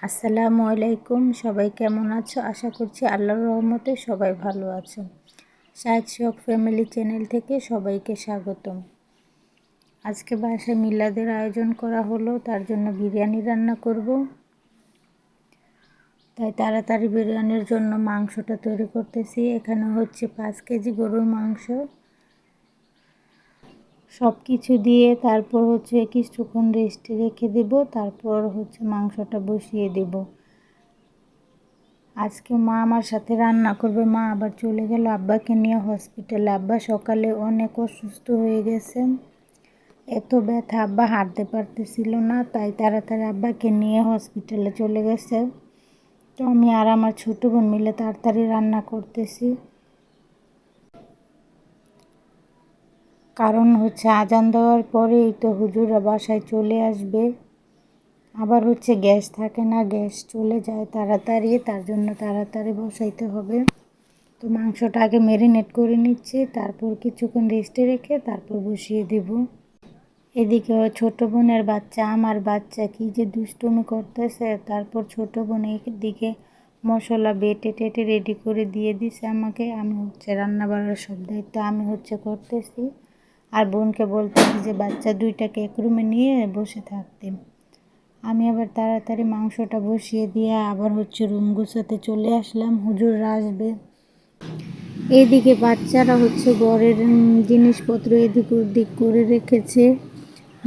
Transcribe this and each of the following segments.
আসসালামু আলাইকুম। সবাই কেমন আছো? আশা করছি আল্লাহর রহমতে সবাই ভালো আছো। শাহেদ শখ ফ্যামিলি চ্যানেল থেকে সবাইকে স্বাগতম। আজকে বাসায় মিলাদের আয়োজন করা হলো, তার জন্য বিরিয়ানি রান্না করব। তাই তাড়াতাড়ি বিরিয়ানির জন্য মাংসটা তৈরি করতেছি। এখানে হচ্ছে 5 কেজি গরুর মাংস। সব কিছু দিয়ে তারপর হচ্ছে কিছুক্ষণ রেস্টে রেখে দেব, তারপর হচ্ছে মাংসটা বসিয়ে দেব। আজকে মা আমার সাথে রান্না করবে। মা আবার চলে গেল আব্বাকে নিয়ে হসপিটালে। আব্বা সকালে অনেক অসুস্থ হয়ে গেছে, এত ব্যথা, আব্বা হাঁটতে পারতেছিল না, তাই তাড়াতাড়ি আব্বাকে নিয়ে হসপিটালে চলে গেছে। তো আমি আর আমার ছোটো বোন মিলে তাড়াতাড়ি রান্না করতেছি, কারণ হচ্ছে আজান দেওয়ার পরেই তো হুজুররা বাসায় চলে আসবে। আবার হচ্ছে গ্যাস থাকে না, গ্যাস চলে যায় তাড়াতাড়ি, তার জন্য তাড়াতাড়ি বসাইতে হবে। তো মাংসটা আগে ম্যারিনেট করে নিচ্ছি, তারপর কিছুক্ষণ রেস্টে রেখে তারপর বসিয়ে দেব। এদিকে ছোটো বোনের বাচ্চা, আমার বাচ্চা কি যে দুষ্টুমি করতেছে। তারপর ছোটো বোন এদিকে মশলা বেটে টেটে রেডি করে দিয়ে দিছে আমাকে। আমি হচ্ছে রান্না বাড়ার সব দায়িত্ব আমি হচ্ছে করতেছি, আর বোনকে বলতেছি যে বাচ্চা দুইটাকে এক রুমে নিয়ে বসে থাকতে। আমি আবার তাড়াতাড়ি মাংসটা বসিয়ে দিয়ে আবার হচ্ছে রুম গুছাতে চলে আসলাম, হুজুররা আসবে। এইদিকে বাচ্চারা হচ্ছে ঘরের জিনিসপত্র এদিক ওদিক করে রেখেছে।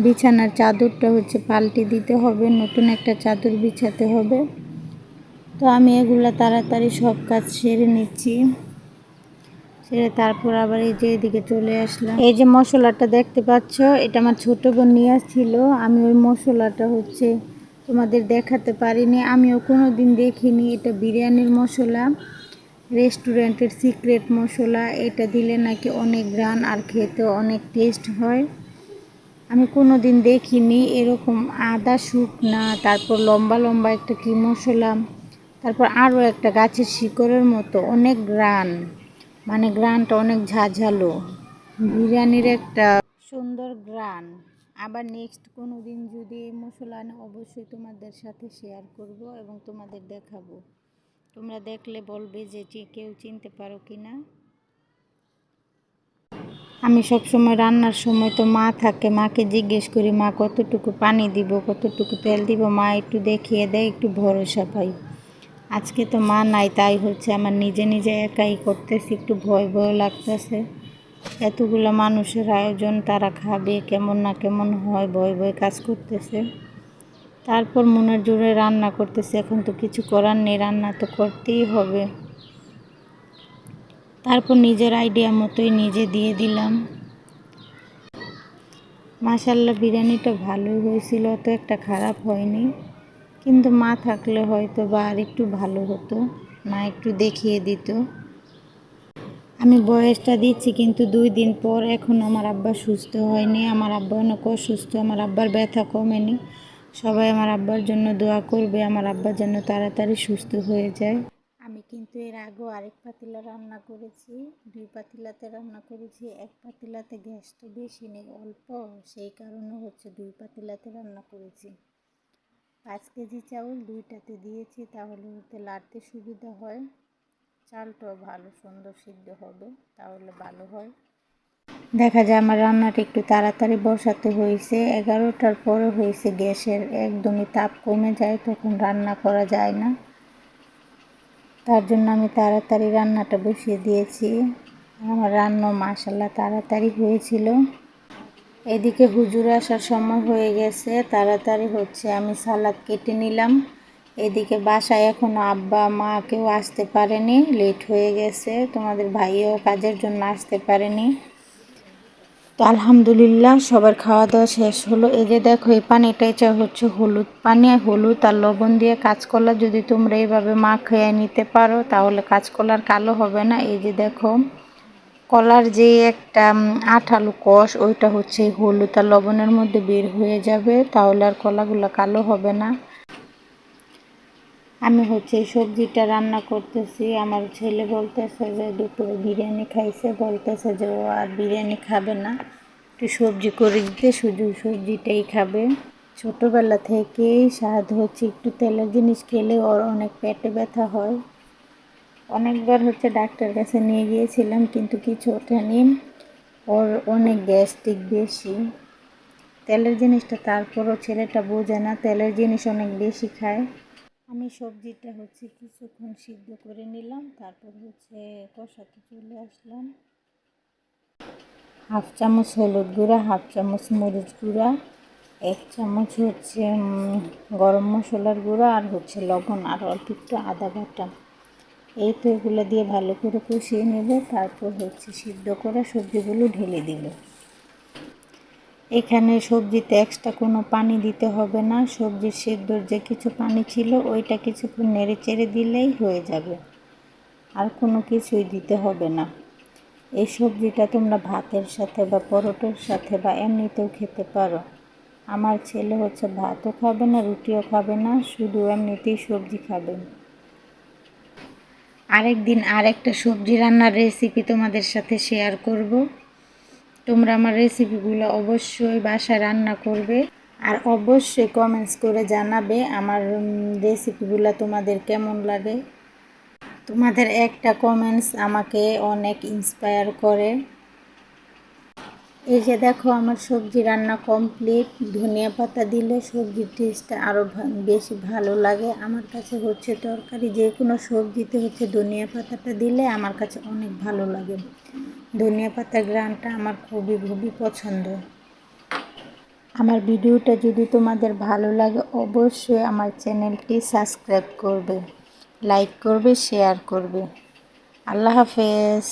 বিছানার চাদরটা হচ্ছে পাল্টে দিতে হবে, নতুন একটা চাদর বিছাতে হবে। তো আমি এগুলা তাড়াতাড়ি সব কাজ সেরে নিচ্ছি, সেরে তারপর আবার এই যে এদিকে চলে আসলাম। এই যে মশলাটা দেখতে পাচ্ছ, এটা আমার ছোটো বোন নিয়ে আসছিল। আমি ওই মশলাটা হচ্ছে তোমাদের দেখাতে পারিনি, আমিও কোনো দিন দেখিনি। এটা বিরিয়ানির মশলা, রেস্টুরেন্টের সিক্রেট মশলা। এটা দিলে নাকি অনেক ঘ্রাণ আর খেতে অনেক টেস্ট হয়। আমি কোনো দিন দেখিনি এরকম আদা শুকনা, তারপর লম্বা লম্বা একটা কী মশলা, তারপর আরও একটা গাছের শিকড়ের মতো অনেক ঘ্রাণ, মানে ঘ্রাণটা অনেক ঝাঁঝালো, বিরিয়ানির একটা সুন্দর ঘ্রাণ। আবার নেক্সট কোনো দিন যদি এই মশলা আনে অবশ্যই তোমাদের সাথে শেয়ার করব এবং তোমাদের দেখাবো। তোমরা দেখলে বলবে যে কেউ চিনতে পারো কি না। আমি সবসময় রান্নার সময় তো মা থাকে, মাকে জিজ্ঞেস করি মা কতটুকু পানি দিব, কতটুকু তেল দিব, মা একটু দেখিয়ে দেয়, একটু ভরসা পাই। আজকে তো মা নাই, তাই হচ্ছে আমার নিজে নিজে একাই করতেছি, একটু ভয় ভয় লাগতেছে। এতগুলো মানুষের আয়োজন, তারা খাবে কেমন না কেমন হয়, ভয় ভয় কাজ করতেছে। তারপর মনের জোরে রান্না করতেছে, এখন তো কিছু করার নেই, রান্না তো করতেই হবে। তারপর নিজের আইডিয়া মতোই নিজে দিয়ে দিলাম। মাশাআল্লাহ বিরিয়ানিটা ভালোই হয়েছিল, তো একটা খারাপ হয়নি। কিন্তু মা থাকলে হয়তো বা আর একটু ভালো হতো, মা একটু দেখিয়ে দিত। আমি বয়সটা দিচ্ছি কিন্তু 2 দিন পর এখন আমার আব্বা সুস্থ হয়নি, আমার আব্বা অনেক অসুস্থ, আমার আব্বার ব্যথা কমেনি। সবাই আমার আব্বার জন্য দোয়া করবে, আমার আব্বা যেন তাড়াতাড়ি সুস্থ হয়ে যায়। আমি কিন্তু এর আগেও আরেক পাতিলা রান্না করেছি, 2 পাতিলাতে রান্না করেছি। এক পাতিলাতে গ্যাস তো বেশি নেই, অল্প, সেই কারণে হচ্ছে 2 পাতিলাতে রান্না করেছি। 5 কেজি চাউল 2টাতে দিয়েছি, তাহলে হতে লাড়তে সুবিধা হয়। চালটাও ভালো সুন্দর সিদ্ধ হবে, তাহলে ভালো হয়। দেখা যায় আমার রান্নাটা একটু তাড়াতাড়ি বসাতে হয়েছে, 11টার পরে হয়েছে। গ্যাসের একদমই তাপ কমে যায়, তখন রান্না করা যায় না, তার জন্য আমি তাড়াতাড়ি রান্নাটা বসিয়ে দিয়েছি। আমার রান্না মাশাআল্লাহ তাড়াতাড়ি হয়েছিল। এদিকে হুজুর আসার সময় হয়ে গেছে, তাড়াতাড়ি হচ্ছে আমি সালাদ কেটে নিলাম। এদিকে বাসায় এখনও আব্বা মা কেউ আসতে পারেনি, লেট হয়ে গেছে। তোমাদের ভাইও কাজের জন্য আসতে পারেনি। তো আলহামদুলিল্লাহ সবার খাওয়া দাওয়া শেষ হলো। এই যে দেখো, এই পানিটা এটা হচ্ছে হলুদ পানি, হলুদ আর লবণ দিয়ে কাঁচকলা যদি তোমরা এইভাবে মাখিয়ে নিতে পারো তাহলে কাঁচকলার কালো হবে না। এই যে দেখো, কলার যে একটা আঠালো কষ, ওইটা হচ্ছে হলুদ আর লবণের মধ্যে বের হয়ে যাবে, তাহলে আর কলাগুলো কালো হবে না। আমি হচ্ছে এই সবজিটা রান্না করতেছি। আমার ছেলে বলতেছে যে দুপুরে বিরিয়ানি খাইছে, বলতেছে যে ও আর বিরিয়ানি খাবে না, একটু সবজি করে দিতে, শুধু সবজিটাই খাবে। ছোটোবেলা থেকেই সাদ হচ্ছে একটু তেলের জিনিস খেলে ওর অনেক পেটে ব্যথা হয়। অনেকবার হচ্ছে ডাক্তার কাছে নিয়ে গিয়েছিলাম কিন্তু কিছু ওঠেনি। ওর অনেক গ্যাস্ট্রিক বেশি, তেলের জিনিসটা তারপরও ছেলেটা বোঝে না, তেলের জিনিস অনেক বেশি খায়। আমি সবজিটা হচ্ছে কিছুক্ষণ সিদ্ধ করে নিলাম, তারপর হচ্ছে কষাতে চলে আসলাম। হাফ চামচ হলুদ গুঁড়া, হাফ চামচ মরিচ গুঁড়া, 1 চামচ হচ্ছে গরম মশলার গুঁড়া, আর হচ্ছে লবণ, আর অল্প একটু আদা বাটা। এই তো এগুলো দিয়ে ভালো করে কষিয়ে নেব। তারপর হচ্ছে সিদ্ধ করা সবজিগুলো ঢেলে দিল। এখানে সবজিতে এক্সট্রা কোনো পানি দিতে হবে না, সবজির সিদ্ধর যে কিছু পানি ছিল ওইটা কিছুক্ষণ নেড়ে চেড়ে দিলেই হয়ে যাবে, আর কোনো কিছুই দিতে হবে না। এই সবজিটা তোমরা ভাতের সাথে বা পরোটার সাথে বা এমনিতেও খেতে পারো। আমার ছেলে হচ্ছে ভাতও খাবে না, রুটিও খাবে না, শুধু এমনিতেই সবজি খাবে। আরেকদিন আরেকটা সবজি রান্নার রেসিপি তোমাদের সাথে শেয়ার করব। তোমরা আমার রেসিপিগুলো অবশ্যই বাসায় রান্না করবে, আর অবশ্যই কমেন্টস করে জানাবে আমার রেসিপিগুলো তোমাদের কেমন লাগে। তোমাদের একটা কমেন্টস আমাকে অনেক ইন্সপায়ার করে। এই যে দেখো আমার সবজি রান্না কমপ্লিট। ধনিয়া পাতা দিলে সবজির টেস্টটা আরও বেশি ভালো লাগে। আমার কাছে হচ্ছে তরকারি যে কোনো সবজিতে হচ্ছে ধনিয়া পাতাটা দিলে আমার কাছে অনেক ভালো লাগে। ধনিয়া পাতার ঘ্রাণটা আমার খুবই খুবই পছন্দ। আমার ভিডিওটা যদি তোমাদের ভালো লাগে অবশ্যই আমার চ্যানেলটি সাবস্ক্রাইব করবে, লাইক করবে, শেয়ার করবে। আল্লাহ হাফেজ।